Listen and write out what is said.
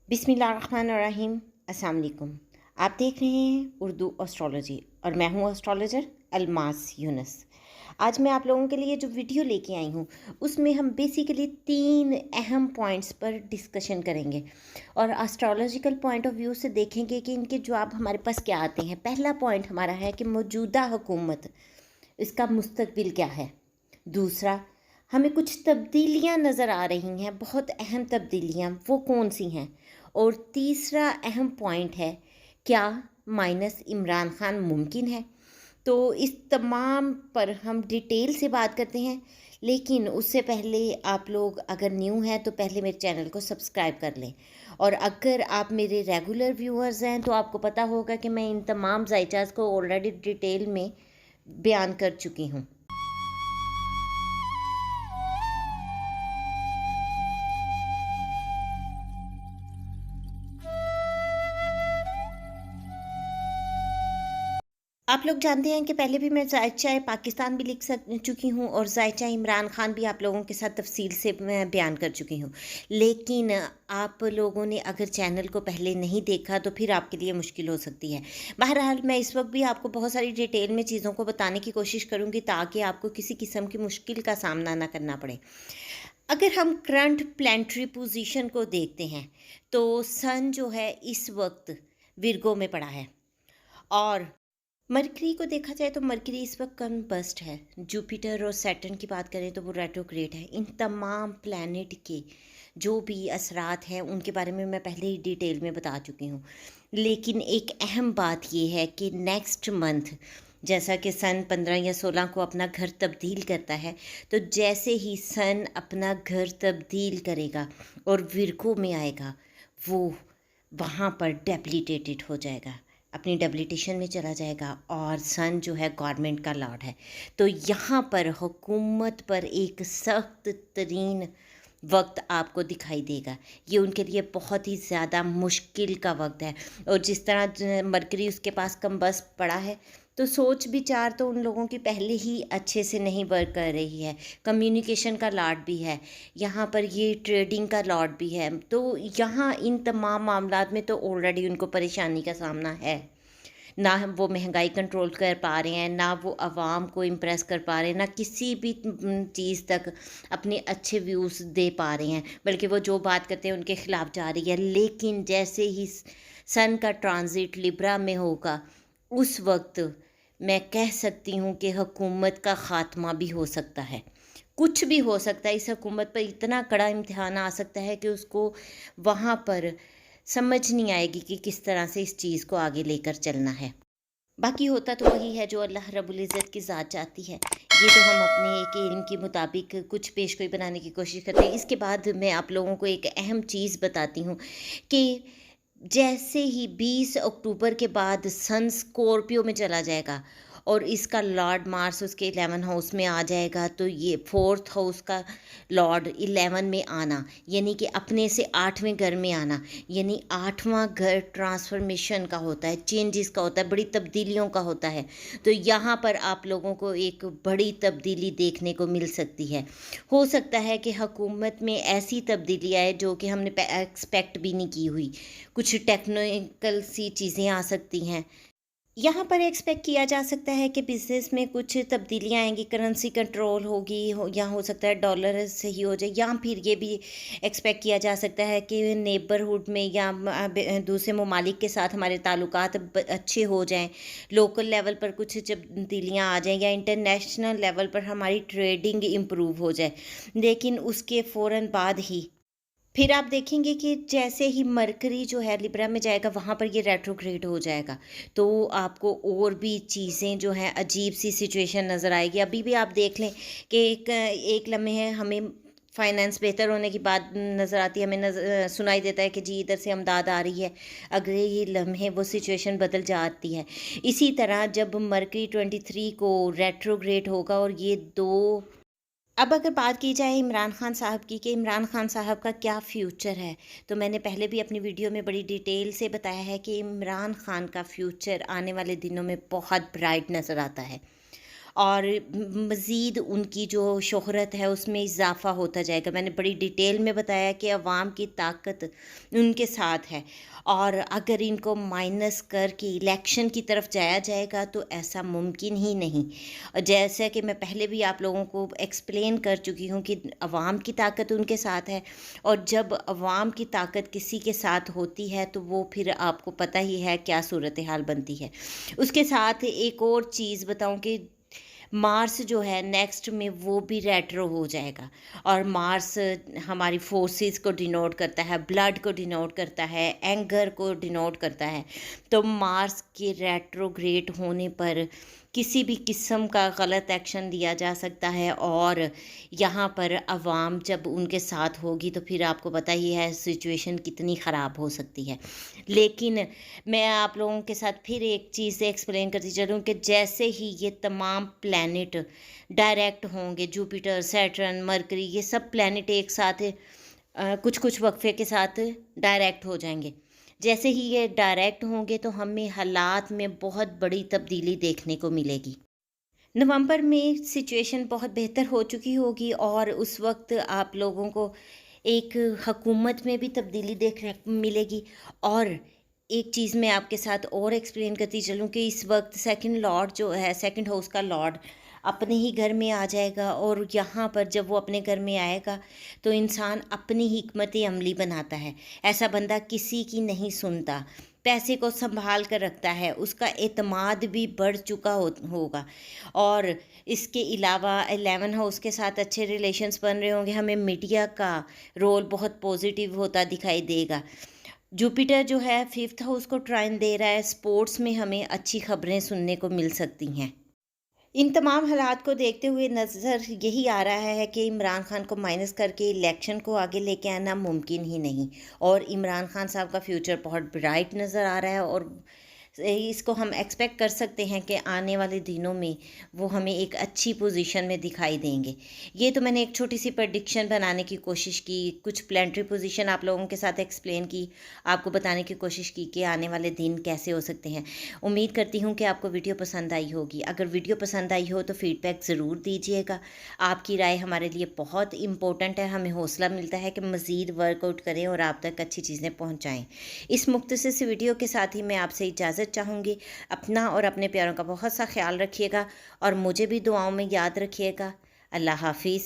बिस्मिल्लाहिर्रहमानिर्रहीम। अस्सलाम वालेकुम। आप देख रहे हैं उर्दू एस्ट्रोलॉजी और मैं हूँ एस्ट्रोलॉजर अलमास यूनुस। आज मैं आप लोगों के लिए जो वीडियो लेके आई हूँ उसमें हम बेसिकली 3 अहम पॉइंट्स पर डिस्कशन करेंगे और एस्ट्रोलॉजिकल पॉइंट ऑफ व्यू से देखेंगे कि इनके जवाब हमारे पास क्या आते हैं। पहला पॉइंट हमारा है कि मौजूदा हुकूमत, इसका मुस्तकबिल क्या है। दूसरा, हमें कुछ तब्दीलियां नज़र आ रही हैं, बहुत अहम तब्दीलियां, वो कौन सी हैं। और तीसरा अहम पॉइंट है, क्या माइनस इमरान खान मुमकिन है। तो इस तमाम पर हम डिटेल से बात करते हैं, लेकिन उससे पहले आप लोग अगर न्यू हैं तो पहले मेरे चैनल को सब्सक्राइब कर लें। और अगर आप मेरे रेगुलर व्यूअर्स हैं तो आपको पता होगा कि मैं इन तमाम जायचाज को ऑलरेडी डिटेल में बयान कर चुकी हूँ। आप लोग जानते हैं कि पहले भी मैं जायचा पाकिस्तान भी लिख चुकी हूँ और जायचा इमरान खान भी आप लोगों के साथ तफसील से मैं बयान कर चुकी हूँ। लेकिन आप लोगों ने अगर चैनल को पहले नहीं देखा तो फिर आपके लिए मुश्किल हो सकती है। बहरहाल मैं इस वक्त भी आपको बहुत सारी डिटेल में चीज़ों को बताने की कोशिश करूँगी ताकि आपको किसी किस्म की मुश्किल का सामना ना करना पड़े। अगर हम करंट प्लानिटरी पोजीशन को देखते हैं तो सन जो है इस वक्त विर्गो में पड़ा है और मरकरी को देखा जाए तो मरकरी इस वक्त कंबस्ट है। जुपिटर और सैटर्न की बात करें तो वो रेट्रोग्रेड है। इन तमाम प्लैनेट के जो भी असरात हैं उनके बारे में मैं पहले ही डिटेल में बता चुकी हूँ। लेकिन एक अहम बात ये है कि नेक्स्ट मंथ जैसा कि सन 15 या 16 को अपना घर तब्दील करता है, तो जैसे ही सन अपना घर तब्दील करेगा और विर्गो में आएगा, वो वहाँ पर डेबिलिटेटेड हो जाएगा, अपनी डेबिलिटेशन में चला जाएगा। और सन जो है गवर्नमेंट का लॉर्ड है, तो यहाँ पर हुकूमत पर एक सख्त तरीन वक्त आपको दिखाई देगा। ये उनके लिए बहुत ही ज़्यादा मुश्किल का वक्त है। और जिस तरह मरकरी उसके पास कम्बस पड़ा है, तो सोच विचार तो उन लोगों की पहले ही अच्छे से नहीं वर्क कर रही है। कम्युनिकेशन का लॉर्ड भी है, यहाँ पर ये ट्रेडिंग का लॉर्ड भी है। तो यहाँ इन तमाम मामलात में तो ऑलरेडी उनको परेशानी का सामना है। ना वो महंगाई कंट्रोल कर पा रहे हैं, ना वो आवाम को इम्प्रेस कर पा रहे हैं, ना किसी भी चीज़ तक अपने अच्छे व्यूज़ दे पा रहे हैं, बल्कि वो जो बात करते हैं उनके ख़िलाफ़ जा रही है। लेकिन जैसे ही सन का ट्रांजिट लिब्रा में होगा, उस वक्त मैं कह सकती हूँ कि हुकूमत का ख़ात्मा भी हो सकता है। कुछ भी हो सकता है। इस हुकूमत पर इतना कड़ा इम्तिहान आ सकता है कि उसको वहाँ पर समझ नहीं आएगी कि किस तरह से इस चीज़ को आगे लेकर चलना है। बाकी होता तो वही है जो अल्लाह रब्बुल इज़्ज़त की ज़ात चाहती है। ये तो हम अपने एक इल्म के मुताबिक कुछ पेशगोई बनाने की कोशिश करते हैं। इसके बाद मैं आप लोगों को एक अहम चीज़ बताती हूँ कि जैसे ही 20 अक्टूबर के बाद सन स्कॉर्पियो में चला जाएगा और इसका लॉर्ड मार्स उसके 11 हाउस में आ जाएगा, तो ये 4th हाउस का लॉर्ड 11 में आना, यानी कि अपने से 8वें घर में आना, यानी 8वां घर ट्रांसफॉर्मेशन का होता है, चेंजेस का होता है, बड़ी तब्दीलियों का होता है। तो यहाँ पर आप लोगों को एक बड़ी तब्दीली देखने को मिल सकती है। हो सकता है कि हुकूमत में ऐसी तब्दीली आए जो कि हमने एक्सपेक्ट भी नहीं की हुई। कुछ टेक्निकल सी चीज़ें आ सकती हैं। यहाँ पर एक्सपेक्ट किया जा सकता है कि बिज़नेस में कुछ तब्दीलियाँ आएंगी, करेंसी कंट्रोल होगी, या हो सकता है डॉलर सही हो जाए, या फिर ये भी एक्सपेक्ट किया जा सकता है कि नेबरहुड में या दूसरे ममालिक के साथ हमारे ताल्लुकात अच्छे हो जाएं, लोकल लेवल पर कुछ तब्दीलियाँ आ जाएं, या इंटरनेशनल लेवल पर हमारी ट्रेडिंग इम्प्रूव हो जाए। लेकिन उसके फ़ौरन बाद ही फिर आप देखेंगे कि जैसे ही मरकरी जो है लिब्रा में जाएगा, वहाँ पर ये रेट्रोग्रेड हो जाएगा, तो आपको और भी चीज़ें जो हैं अजीब सी सिचुएशन नज़र आएगी। अभी भी आप देख लें कि एक लम्हे हमें फाइनेंस बेहतर होने की बात नज़र आती है, हमें सुनाई देता है कि जी इधर से अमदाद आ रही है, अगले ही लम्हे वो सिचुएशन बदल जाती है। इसी तरह जब मरकरी 23 को रेट्रोग्रेड होगा और ये दो, अब अगर बात की जाए इमरान खान साहब की कि इमरान खान साहब का क्या फ्यूचर है, तो मैंने पहले भी अपनी वीडियो में बड़ी डिटेल से बताया है कि इमरान खान का फ्यूचर आने वाले दिनों में बहुत ब्राइट नज़र आता है। اور مزید ان کی جو شہرت ہے اس میں اضافہ ہوتا جائے گا. میں نے بڑی ڈیٹیل میں بتایا کہ عوام کی طاقت ان کے ساتھ ہے، اور اگر ان کو مائنس کر کے الیکشن کی طرف جایا جائے گا تو ایسا ممکن ہی نہیں. جیسا کہ میں پہلے بھی آپ لوگوں کو ایکسپلین کر چکی ہوں کہ عوام کی طاقت ان کے ساتھ ہے، اور جب عوام کی طاقت کسی کے ساتھ ہوتی ہے تو وہ پھر آپ کو پتہ ہی ہے کیا صورتحال بنتی ہے. اس کے ساتھ ایک اور چیز بتاؤں کہ مارس جو ہے نیکسٹ میں وہ بھی ریٹرو ہو جائے گا، اور مارس ہماری فورسز کو ڈینوٹ کرتا ہے، بلڈ کو ڈینوٹ کرتا ہے، اینگر کو ڈینوٹ کرتا ہے. تو مارس کے ریٹروگریڈ ہونے پر کسی بھی قسم کا غلط ایکشن لیا جا سکتا ہے، اور یہاں پر عوام جب ان کے ساتھ ہوگی تو پھر آپ کو پتہ ہی ہے سچویشن کتنی خراب ہو سکتی ہے. لیکن میں آپ لوگوں کے ساتھ پھر ایک چیز ایکسپلین کرتی چلوں کہ جیسے ہی یہ تمام پلینٹ ڈائریکٹ ہوں گے، جوپیٹر، سیٹرن، مرکری، یہ سب پلینٹ ایک ساتھ کچھ کچھ وقفے کے ساتھ ڈائریکٹ ہو جائیں گے. جیسے ہی یہ ڈائریکٹ ہوں گے تو ہمیں حالات میں بہت بڑی تبدیلی دیکھنے کو ملے گی. نومبر میں سچویشن بہت بہتر ہو چکی ہوگی، اور اس وقت آپ لوگوں کو ایک حکومت میں بھی تبدیلی دیکھنے کو ملے گی. اور ایک چیز میں آپ کے ساتھ اور ایکسپلین کرتی چلوں کہ اس وقت سیکنڈ لارڈ جو ہے، سیکنڈ ہاؤس کا لارڈ اپنے ہی گھر میں آ جائے گا، اور یہاں پر جب وہ اپنے گھر میں آئے گا تو انسان اپنی حکمت عملی بناتا ہے. ایسا بندہ کسی کی نہیں سنتا، پیسے کو سنبھال کر رکھتا ہے، اس کا اعتماد بھی بڑھ چکا ہوگا. اور اس کے علاوہ 11 ہاؤس کے ساتھ اچھے ریلیشنز بن رہے ہوں گے. ہمیں میڈیا کا رول بہت پوزیٹیو ہوتا دکھائی دے گا. جوپیٹر جو ہے 5th ہاؤس کو ٹرائن دے رہا ہے، سپورٹس میں ہمیں اچھی خبریں سننے کو مل سکتی ہیں. ان تمام حالات کو دیکھتے ہوئے نظر یہی آ رہا ہے کہ عمران خان کو مائنس کر کے الیکشن کو آگے لے کے آنا ممکن ہی نہیں، اور عمران خان صاحب کا فیوچر بہت برائٹ نظر آ رہا ہے. اور اس کو ہم ایکسپیکٹ کر سکتے ہیں کہ آنے والے دنوں میں وہ ہمیں ایک اچھی پوزیشن میں دکھائی دیں گے. یہ تو میں نے ایک چھوٹی سی پریڈکشن بنانے کی کوشش کی، کچھ پلانٹری پوزیشن آپ لوگوں کے ساتھ ایکسپلین کی، آپ کو بتانے کی کوشش کی کہ آنے والے دن کیسے ہو سکتے ہیں. امید کرتی ہوں کہ آپ کو ویڈیو پسند آئی ہوگی. اگر ویڈیو پسند آئی ہو تو فیڈ بیک ضرور دیجیے گا. آپ کی رائے ہمارے لیے بہت امپورٹنٹ ہے، ہمیں حوصلہ ملتا ہے کہ مزید ورک آؤٹ کریں اور آپ تک اچھی چیزیں پہنچائیں. اس مختصر سی ویڈیو کے ساتھ ہی میں آپ سے اجازت چاہوں گی. اپنا اور اپنے پیاروں کا بہت سا خیال رکھیے گا، اور مجھے بھی دعاؤں میں یاد رکھیے گا. اللہ حافظ.